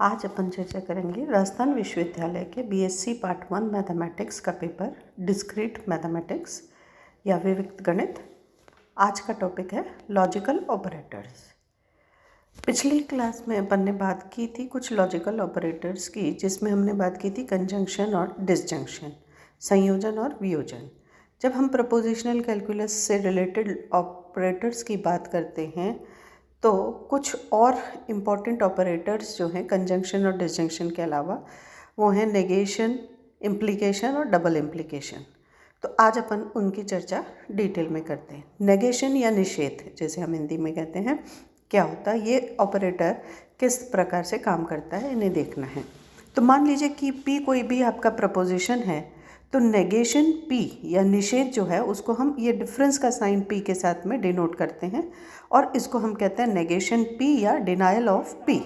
आज अपन चर्चा करेंगे राजस्थान विश्वविद्यालय के बीएससी पार्ट 1 मैथमेटिक्स का पेपर डिस्क्रीट मैथमेटिक्स या विविक्त गणित। आज का टॉपिक है लॉजिकल ऑपरेटर्स। पिछली क्लास में अपन ने बात की थी कुछ लॉजिकल ऑपरेटर्स की, जिसमें हमने बात की थी कंजंक्शन और डिसजंक्शन, संयोजन और वियोजन। जब हम प्रपोजिशनल कैलकुलस से रिलेटेड ऑपरेटर्स की बात करते हैं तो कुछ और इम्पॉर्टेंट ऑपरेटर्स जो हैं कंजंक्शन और डिसजंक्शन के अलावा, वो हैं नेगेशन, इम्प्लीकेशन और डबल इम्प्लीकेशन। तो आज अपन उनकी चर्चा डिटेल में करते हैं। नेगेशन या निषेध, जैसे हम हिंदी में कहते हैं, क्या होता है, ये ऑपरेटर किस प्रकार से काम करता है, इन्हें देखना है। तो मान लीजिए कि P कोई भी आपका प्रपोजिशन है, तो नेगेशन P या निषेध जो है उसको हम ये डिफरेंस का साइन P के साथ में डिनोट करते हैं और इसको हम कहते हैं नेगेशन P या डिनायल ऑफ P।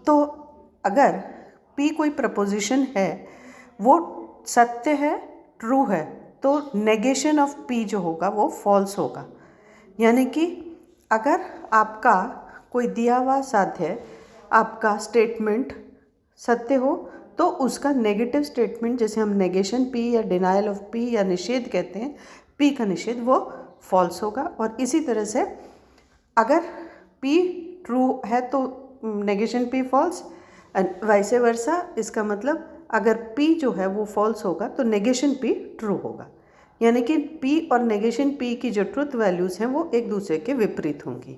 तो अगर P कोई प्रपोजिशन है, वो सत्य है, ट्रू है, तो नेगेशन ऑफ P जो होगा वो फॉल्स होगा। यानी कि अगर आपका कोई दिया हुआ साध्य, आपका स्टेटमेंट सत्य हो, तो उसका नेगेटिव स्टेटमेंट, जैसे हम नेगेशन P या डिनायल ऑफ P या निषेध कहते हैं, P का निषेध, वो फॉल्स होगा। और इसी तरह से अगर P ट्रू है तो negation P false, and vice versa. इसका मतलब अगर P जो है वो फॉल्स होगा तो नेगेशन P ट्रू होगा। यानी कि P और नेगेशन P की जो ट्रुथ वैल्यूज़ हैं वो एक दूसरे के विपरीत होंगी।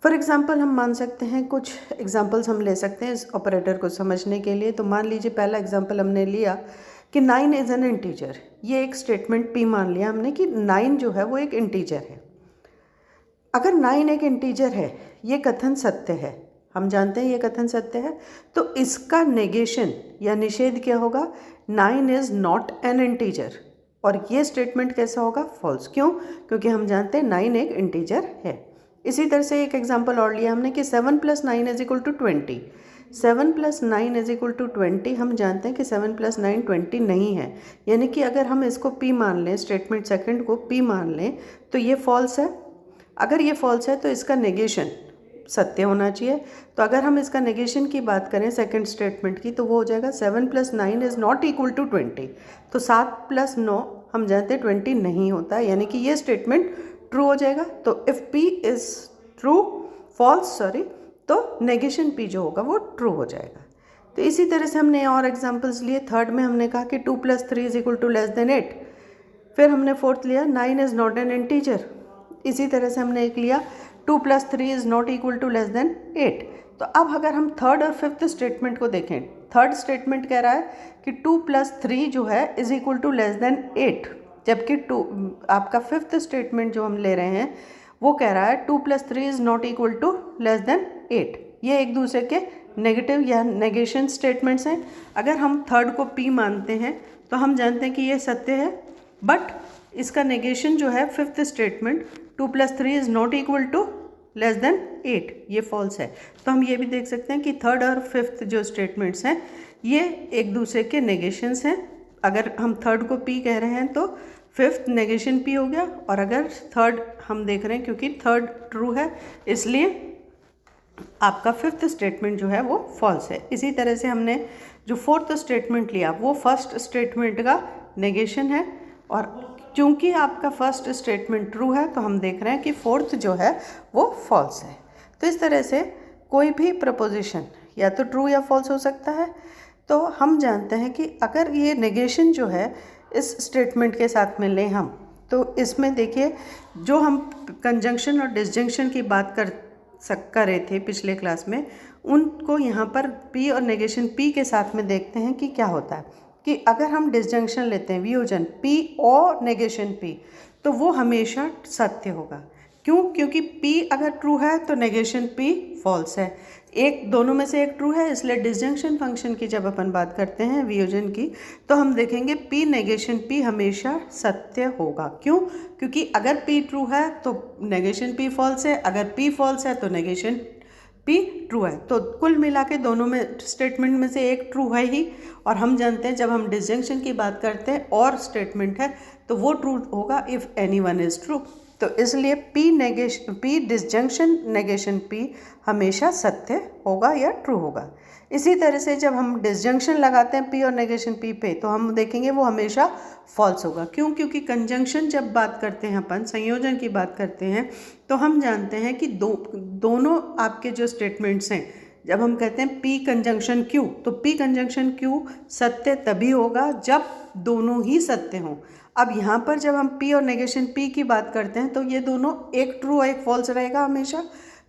फॉर एग्ज़ाम्पल हम मान सकते हैं, कुछ एग्जांपल्स हम ले सकते हैं इस ऑपरेटर को समझने के लिए। तो मान लीजिए पहला एग्जांपल हमने लिया कि 9 इज़ एन इंटीजर। ये एक स्टेटमेंट P मान लिया हमने कि 9 जो है वो एक इंटीजर है। अगर 9 एक इंटीजर है, ये कथन सत्य है, हम जानते हैं ये कथन सत्य है, तो इसका नेगेशन या निषेध क्या होगा, 9 इज़ नॉट एन इंटीजर। और ये स्टेटमेंट कैसा होगा, फॉल्स। क्यों? क्योंकि हम जानते हैं 9 एक इंटीजर है। इसी तरह से एक एग्जांपल और लिया हमने कि 7 + 9 = 20। 7 + 9 = 20। हम जानते हैं कि 7 + 9 20 नहीं है। यानी कि अगर हम इसको P मान लें, स्टेटमेंट सेकंड को P मान लें, तो ये फॉल्स है। अगर ये फॉल्स है तो इसका नेगेशन सत्य होना चाहिए। तो अगर हम इसका नेगेशन की बात करें सेकंड स्टेटमेंट की, तो वो हो जाएगा 7 + 9 = not equal to 20। तो 7 + 9 हम जानते हैं 20 नहीं होता, यानी कि ये स्टेटमेंट ट्रू हो जाएगा। तो if P is true, false sorry, तो नेगेशन P जो होगा वो ट्रू हो जाएगा। तो इसी तरह से हमने और एग्जांपल्स लिए। थर्ड में हमने कहा कि 2 + 3 = <8। फिर हमने फोर्थ लिया 9 इज़ नॉट एन इंटीजर। इसी तरह से हमने एक लिया 2 + 3 इज़ नॉट इक्वल टू <8। तो अब अगर हम थर्ड और फिफ्थ स्टेटमेंट को देखें, थर्ड स्टेटमेंट कह रहा है कि 2 + 3 जो है इज़ इक्वल टू <8, जबकि आपका फिफ्थ स्टेटमेंट जो हम ले रहे हैं वो कह रहा है 2 + 3 इज़ नॉट इक्वल टू <8। ये एक दूसरे के नेगेटिव या नेगेशन स्टेटमेंट्स हैं। अगर हम थर्ड को P मानते हैं तो हम जानते हैं कि ये सत्य है, बट इसका नेगेशन जो है fifth statement 2 + 3 is not equal to <8, ये फॉल्स है। तो हम ये भी देख सकते हैं कि थर्ड और फिफ्थ जो स्टेटमेंट्स हैं ये एक दूसरे के नेगेशंस हैं। अगर हम थर्ड को P कह रहे हैं तो फिफ्थ नेगेशन P हो गया, और अगर थर्ड हम देख रहे हैं क्योंकि थर्ड ट्रू है, इसलिए आपका फिफ्थ स्टेटमेंट जो है वो फॉल्स है। इसी तरह से हमने जो फोर्थ स्टेटमेंट लिया वो फर्स्ट स्टेटमेंट का नेगेशन है, और चूंकि आपका फर्स्ट स्टेटमेंट ट्रू है तो हम देख रहे हैं कि फोर्थ जो है वो फॉल्स है। तो इस तरह से कोई भी प्रपोजिशन या तो ट्रू या फॉल्स हो सकता है। तो हम जानते हैं कि अगर ये नेगेशन जो है इस स्टेटमेंट के साथ में लें हम, तो इसमें देखिए जो हम कंजंक्शन और डिसजंक्शन की बात कर रहे थे पिछले क्लास में, उनको यहाँ पर P और नेगेशन P के साथ में देखते हैं कि क्या होता है। कि अगर हम डिसजंक्शन लेते हैं, वियोजन P और नेगेशन P, तो वो हमेशा सत्य होगा। क्यों? क्योंकि P अगर ट्रू है तो नेगेशन P फॉल्स है। एक दोनों में से एक ट्रू है, इसलिए डिसजंक्शन फंक्शन की जब अपन बात करते हैं वियोजन की, तो हम देखेंगे P नेगेशन P हमेशा सत्य होगा। क्यों? क्योंकि अगर P ट्रू है तो नेगेशन P फॉल्स है, अगर P फॉल्स है तो नेगेशन P ट्रू है। तो कुल मिला के दोनों में स्टेटमेंट में से एक ट्रू है ही, और हम जानते हैं जब हम डिसजंक्शन की बात करते हैं और स्टेटमेंट है तो वो ट्रू होगा if any one is true. तो इसलिए P डिसजंक्शन नेगेशन P हमेशा सत्य होगा या ट्रू होगा। इसी तरह से जब हम डिसजंक्शन लगाते हैं P और नेगेशन P पे, तो हम देखेंगे वो हमेशा फॉल्स होगा। क्यों? क्योंकि कंजंक्शन जब बात करते हैं अपन, संयोजन की बात करते हैं, तो हम जानते हैं कि दोनों आपके जो स्टेटमेंट्स हैं, जब हम कहते हैं P कंजंक्शन Q, तो P कंजंक्शन Q सत्य तभी होगा जब दोनों ही सत्य हों। अब यहाँ पर जब हम P और नेगेशन P की बात करते हैं, तो ये दोनों एक ट्रू और एक फॉल्स रहेगा हमेशा।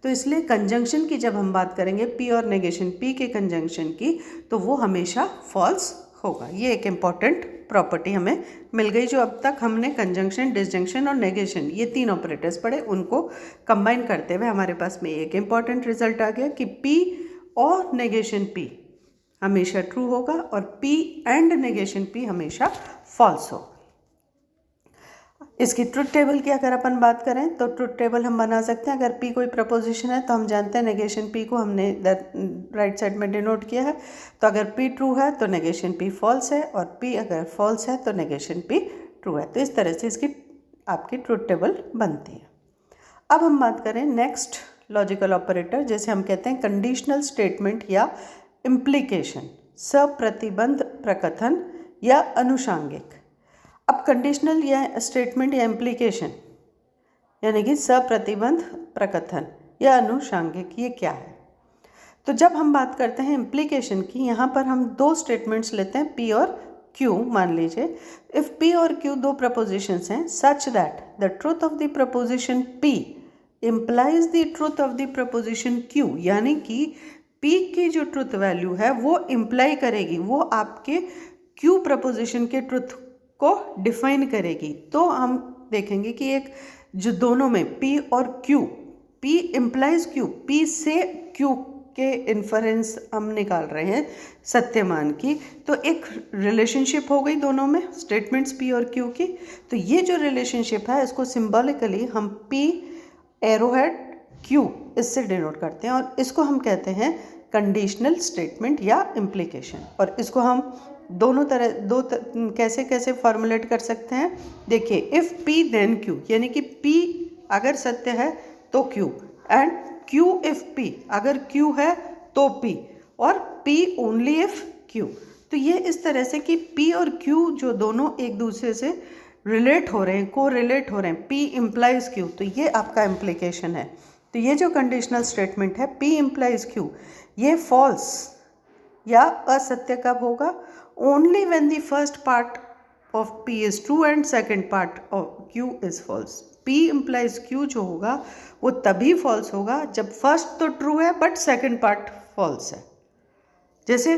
तो इसलिए कंजंक्शन की जब हम बात करेंगे P और नेगेशन P के कंजंक्शन की, तो वो हमेशा फॉल्स होगा। ये एक इम्पॉर्टेंट प्रॉपर्टी हमें मिल गई। जो अब तक हमने कंजंक्शन, डिसजंक्शन और नेगेशन ये 3 ऑपरेटर्स पढ़े, उनको कंबाइन करते हुए हमारे पास में एक इम्पॉर्टेंट रिजल्ट आ गया कि P और नेगेशन P हमेशा ट्रू होगा और P एंड नेगेशन P हमेशा फॉल्स होगा। इसकी ट्रुथ टेबल की अगर अपन बात करें, तो ट्रुथ टेबल हम बना सकते हैं। अगर P कोई प्रपोजिशन है, तो हम जानते हैं नेगेशन P को हमने राइट साइड में डिनोट किया है। तो अगर P ट्रू है तो नेगेशन P फॉल्स है, और P अगर फॉल्स है तो नेगेशन P ट्रू है। तो इस तरह से इसकी आपकी ट्रुथ टेबल बनती है। अब हम बात करें नेक्स्ट लॉजिकल ऑपरेटर, जैसे हम कहते हैं कंडीशनल स्टेटमेंट या इम्प्लीकेशन, सप्रतिबंध प्रकथन या अनुषांगिक। अब कंडीशनल या स्टेटमेंट या इम्प्लीकेशन यानी कि सप्रतिबंध प्रकथन या अनुषांगिक, ये क्या है? तो जब हम बात करते हैं इम्प्लीकेशन की, यहाँ पर हम 2 स्टेटमेंट्स लेते हैं, P और Q। मान लीजिए इफ P और Q 2 प्रपोजिशंस हैं such that the truth of the preposition P implies the truth of the preposition Q, यानी कि P की जो ट्रूथ वैल्यू है वो इम्प्लाई करेगी, वो आपके Q प्रपोजिशन के ट्रूथ को डिफाइन करेगी। तो हम देखेंगे कि एक जो दोनों में P और Q, P implies Q, P से Q के इन्फरेंस हम निकाल रहे हैं सत्यमान की, तो एक रिलेशनशिप हो गई दोनों में, स्टेटमेंट्स P और Q की। तो ये जो रिलेशनशिप है इसको सिंबॉलिकली हम P एरोहेड Q इससे डिनोट करते हैं, और इसको हम कहते हैं कंडीशनल स्टेटमेंट या इम्प्लीकेशन। और इसको हम दोनों तरह कैसे कैसे फॉर्मुलेट कर सकते हैं, देखिए इफ़ P देन Q, यानी कि P अगर सत्य है तो Q, and Q if P, अगर Q है तो P, और P ओनली इफ़ Q। तो ये इस तरह से कि P और Q जो दोनों एक दूसरे से रिलेट हो रहे हैं, को रिलेट हो रहे हैं, P इम्प्लाइज Q, तो ये आपका इम्प्लीकेशन है। तो ये जो कंडीशनल स्टेटमेंट है P इम्प्लाइज Q, ये फॉल्स या असत्य कब होगा? Only when the first part of P is true and second part of Q is false. P implies Q जो होगा वो तभी फॉल्स होगा जब फर्स्ट तो ट्रू है बट सेकेंड पार्ट फॉल्स है। जैसे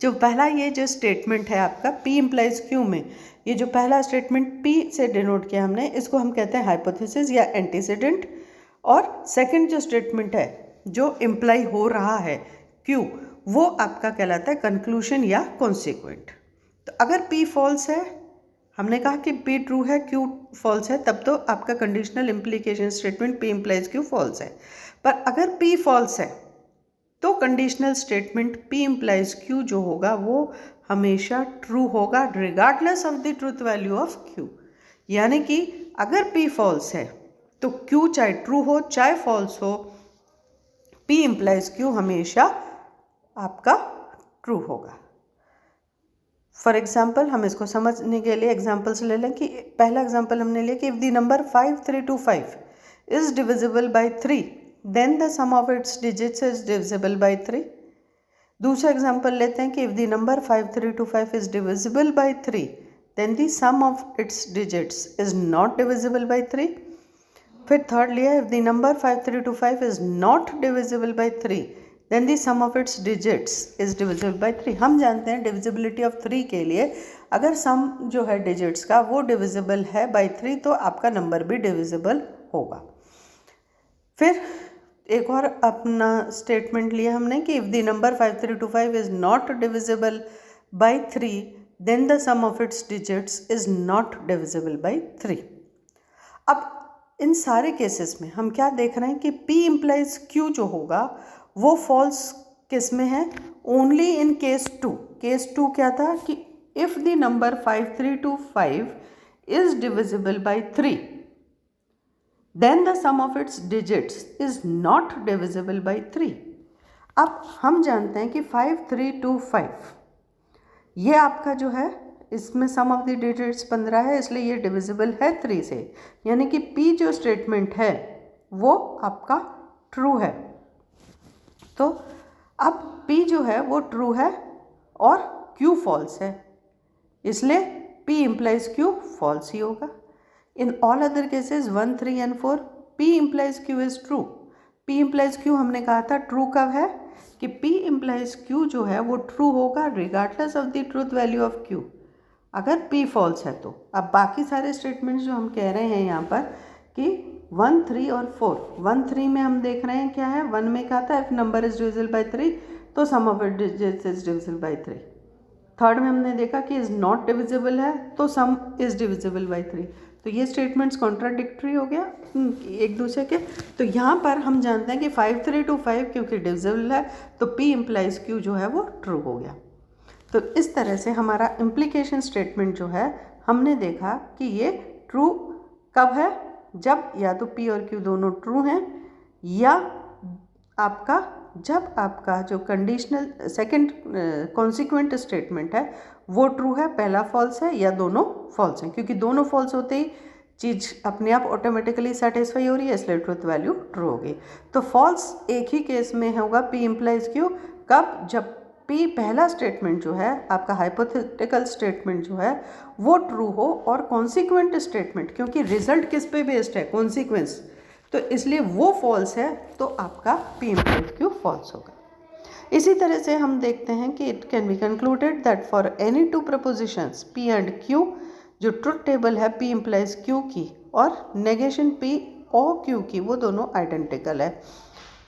जो पहला ये जो स्टेटमेंट है आपका P इम्प्लाइज Q में, ये जो पहला स्टेटमेंट P से डिनोट किया हमने, इसको हम कहते हैं हाइपोथेसिस या एंटीसीडेंट। और सेकेंड जो स्टेटमेंट है जो इम्प्लाई हो रहा है Q, वो आपका कहलाता है कंक्लूशन या कॉन्सिक्वेंट। तो अगर P फॉल्स है, हमने कहा कि P ट्रू है Q फॉल्स है, तब तो आपका conditional implication statement P implies Q false है। पर अगर P फॉल्स है तो conditional statement P implies Q जो होगा वो हमेशा ट्रू होगा regardless of the truth value of Q। यानी कि अगर P फॉल्स है तो Q चाहे ट्रू हो चाहे फॉल्स हो, P इम्प्लाइज Q हमेशा आपका ट्रू होगा। फॉर एग्जाम्पल हम इसको समझने के लिए एग्जाम्पल्स ले लें कि पहला एग्जाम्पल हमने लिया कि if the number 5325 is divisible by 3 then the sum of its digits is divisible by 3। दूसरा एग्जाम्पल लेते हैं कि if the number 5325 is divisible by 3 then the sum of its digits is not divisible by 3। फिर third लिया if the number 5325 is not divisible by 3 then the sum of its digits is divisible by 3। हम जानते हैं divisibility of 3 के लिए अगर सम जो है डिजिट्स का वो डिविजिबल है बाय 3 तो आपका नंबर भी डिविजिबल होगा। फिर एक और अपना स्टेटमेंट लिया हमने कि if the number 5325 is not divisible by 3 then the sum of its digits is not divisible by 3। अब इन सारे केसेस में हम क्या देख रहे हैं कि P इम्प्लाइज Q जो होगा वो फॉल्स किस में है? Only in case 2। केस 2 क्या था कि if the number 5325 is divisible by 3 then the sum of its digits is not divisible by 3। अब हम जानते हैं कि 5, 3, 2, 5 ये आपका जो है इसमें सम ऑफ द डिजिट्स 15 है, इसलिए ये डिविजिबल है 3 से, यानी कि P जो स्टेटमेंट है वो आपका ट्रू है। तो अब P जो है वो ट्रू है और Q फॉल्स है, इसलिए P implies Q फॉल्स ही होगा। In all other cases 1, 3 and 4 P implies Q is true. P implies Q हमने कहा था ट्रू कब है कि P implies Q जो है वो ट्रू होगा regardless of the truth value of Q, अगर P फॉल्स है तो। अब बाकी सारे स्टेटमेंट्स जो हम कह रहे हैं यहाँ पर कि 1, 3 और 4, 1, 3 में हम देख रहे हैं क्या है, 1 में कहा था if number is divisible by 3 तो sum of it digits is divisible by 3। Third में हमने देखा कि इज नॉट डिविजिबल है तो सम इज डिविजिबल बाई 3। तो ये स्टेटमेंट्स कॉन्ट्राडिक्टरी हो गया एक दूसरे के। तो यहाँ पर हम जानते हैं कि 5, 3, 2, 5 क्योंकि डिविजिबल है तो P implies Q जो है वो ट्रू हो गया। तो इस तरह से हमारा इम्प्लीकेशन स्टेटमेंट जो है हमने देखा कि ये ट्रू कब है, जब या तो P और Q दोनों ट्रू हैं, या जब आपका जो कंडीशनल सेकंड कॉन्सिक्वेंट स्टेटमेंट है वो ट्रू है, पहला फॉल्स है, या दोनों फॉल्स हैं, क्योंकि दोनों फॉल्स होते ही चीज़ अपने आप ऑटोमेटिकली सेटिस्फाई हो रही है, इसलिए ट्रूथ वैल्यू ट्रू होगी। तो फॉल्स एक ही केस में होगा P implies Q, कब, जब P पहला स्टेटमेंट जो है आपका हाइपोथेटिकल स्टेटमेंट जो है वो ट्रू हो और कॉन्सिक्वेंट स्टेटमेंट, क्योंकि रिजल्ट किस पे बेस्ड है, कॉन्सिक्वेंस, तो इसलिए वो फॉल्स है तो आपका P implies Q फॉल्स होगा। इसी तरह से हम देखते हैं कि it can be concluded that for any two propositions P and Q, जो ट्रुथ टेबल है P implies Q की और नेगेशन P और Q की, वो दोनों आइडेंटिकल है।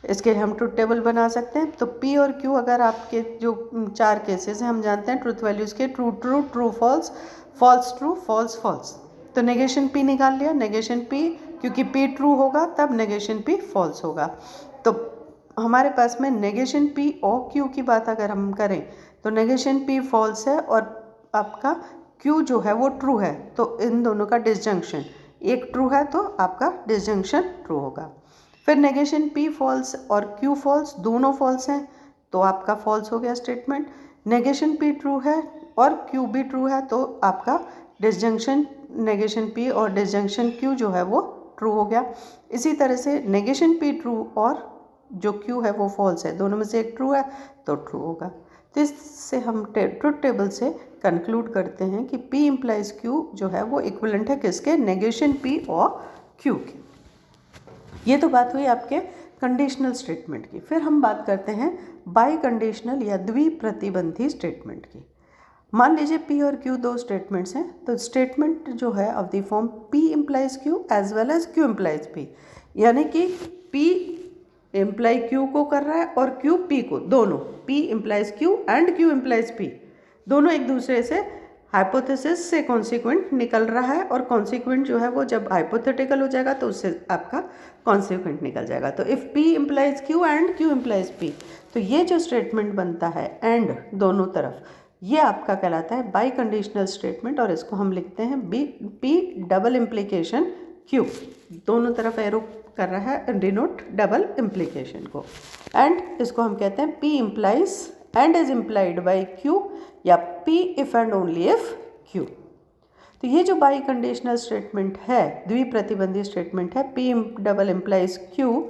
इसके लिए हम ट्रुथ टेबल बना सकते हैं। तो P और Q अगर आपके जो 4 केसेस हैं हम जानते हैं ट्रुथ वैल्यूज़ के, true true, true false, false true, false false. तो नेगेशन P निकाल लिया, नेगेशन P, क्योंकि P ट्रू होगा तब नेगेशन P फॉल्स होगा। तो हमारे पास में नेगेशन P और Q की बात अगर हम करें तो नेगेशन P फॉल्स है और आपका Q जो है वो ट्रू है, तो इन दोनों का डिसजंक्शन, एक ट्रू है तो आपका डिसजंक्शन ट्रू होगा। फिर नेगेशन P फॉल्स और Q फॉल्स, दोनों फॉल्स हैं तो आपका फॉल्स हो गया स्टेटमेंट। नेगेशन P ट्रू है और Q भी ट्रू है तो आपका डिसजंक्शन नेगेशन P और डिसजंक्शन Q जो है वो ट्रू हो गया। इसी तरह से नेगेशन P ट्रू और जो Q है वो फॉल्स है, दोनों में से एक ट्रू है तो ट्रू होगा। तो इससे हम ट्रुथ टेबल से कंक्लूड करते हैं कि P implies Q जो है वो इक्विवेलेंट है किसके, नेगेशन P और Q के। ये तो बात हुई आपके कंडीशनल स्टेटमेंट की। फिर हम बात करते हैं बाई कंडीशनल या द्विप्रतिबंधी स्टेटमेंट की। मान लीजिए P और Q दो स्टेटमेंट्स हैं, तो स्टेटमेंट जो है of the form P implies Q as well as Q implies P, यानी कि P इम्प्लाई Q को कर रहा है और Q P को, दोनों P implies Q and Q implies P, दोनों एक दूसरे से हाइपोथेसिस से कॉन्सिक्वेंट निकल रहा है, और कॉन्सिक्वेंट जो है वो जब हाइपोथेटिकल हो जाएगा तो उससे आपका कॉन्सिक्वेंट निकल जाएगा। तो if P implies Q and Q implies P, तो ये जो स्टेटमेंट बनता है एंड दोनों तरफ, ये आपका कहलाता है बाई कंडीशनल स्टेटमेंट, और इसको हम लिखते हैं P डबल इम्प्लीकेशन Q, दोनों तरफ एरो कर रहा है डिनोट डबल इम्प्लीकेशन को, एंड इसको हम कहते हैं P implies and is implied by Q या P if and only if Q। तो ये जो बाई कंडीशनल स्टेटमेंट है, द्विप्रतिबंधी स्टेटमेंट है P डबल इम्प्लाइज Q,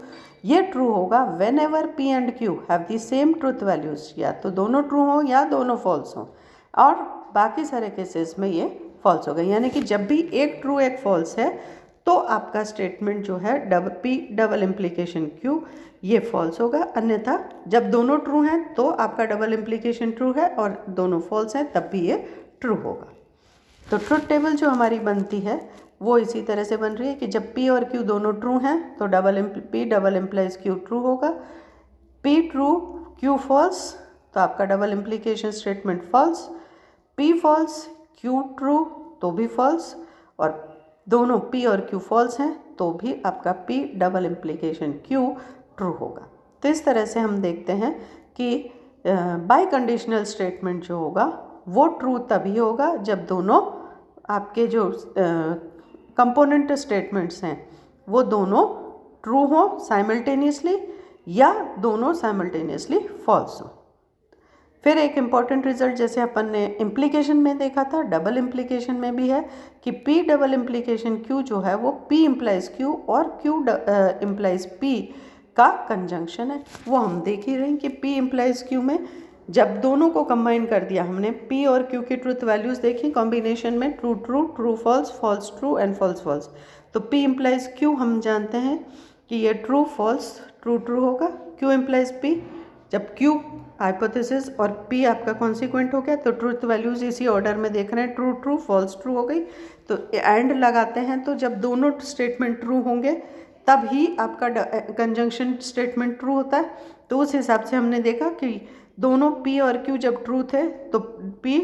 ये ट्रू होगा when ever P and Q have the same truth values, या तो दोनों ट्रू हो या दोनों फॉल्स हो, और बाकी सारे केसेस में ये फॉल्स होगा। यानी कि जब भी एक ट्रू एक फॉल्स है तो आपका स्टेटमेंट जो है P डबल इम्प्लीकेशन Q ये फॉल्स होगा, अन्यथा जब दोनों ट्रू हैं तो आपका डबल इम्प्लीकेशन ट्रू है और दोनों फॉल्स हैं तब भी ये ट्रू होगा। तो ट्रुथ टेबल जो हमारी बनती है वो इसी तरह से बन रही है कि जब P और Q दोनों ट्रू हैं तो P double implies Q true होगा, P ट्रू Q फॉल्स तो आपका double implication statement false, P false Q true तो भी फॉल्स, और दोनों P और Q फॉल्स हैं तो भी आपका P double implication Q true होगा। तो इस तरह से हम देखते हैं कि बाई कंडीशनल स्टेटमेंट जो होगा वो ट्रू तभी होगा जब दोनों आपके जो कंपोनेंट स्टेटमेंट्स हैं वो दोनों ट्रू हो साइमल्टेनियसली या दोनों साइमल्टेनियसली फॉल्स हो। फिर एक इम्पॉर्टेंट रिजल्ट जैसे अपन ने इम्प्लीकेशन में देखा था, डबल इम्प्लीकेशन में भी है कि P डबल इम्प्लीकेशन Q जो है वो P इम्प्लाइज Q और Q इम्प्लाइज P का कंजंक्शन है। वो हम देख ही रहे हैं कि P इम्प्लाइज Q में जब दोनों को कंबाइन कर दिया हमने, P और Q की ट्रूथ वैल्यूज़ देखी कॉम्बिनेशन में, true true, true false, false true and false false. तो P इम्प्लाइज Q हम जानते हैं कि ये ट्रू फॉल्स ट्रू ट्रू होगा, Q इम्प्लाइज P, जब Q हाइपोथेसिस और P आपका कॉन्सिक्वेंट हो गया तो ट्रूथ वैल्यूज इसी ऑर्डर में देख रहे हैं, ट्रू ट्रू फॉल्स ट्रू हो गई। तो एंड लगाते हैं, तो जब दोनों स्टेटमेंट ट्रू होंगे तब ही आपका कंजंक्शन स्टेटमेंट ट्रू होता है। तो उस हिसाब से हमने देखा कि दोनों P और Q जब ट्रू थे तो P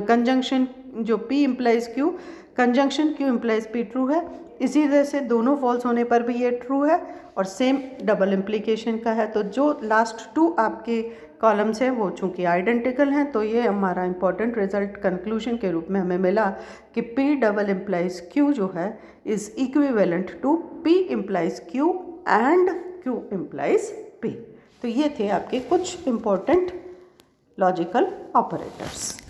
कंजंक्शन जो P implies Q, conjunction Q implies P true है। इसी तरह से दोनों फॉल्स होने पर भी ये ट्रू है और सेम डबल इम्प्लीकेशन का है। तो जो लास्ट टू आपके कॉलम्स हैं वो चूँकि आइडेंटिकल हैं, तो ये हमारा इंपॉर्टेंट रिजल्ट कंक्लूजन के रूप में हमें मिला कि P डबल इम्प्लाइज Q जो है is equivalent to P implies Q and Q implies P। तो ये थे आपके कुछ इम्पोर्टेंट लॉजिकल ऑपरेटर्स।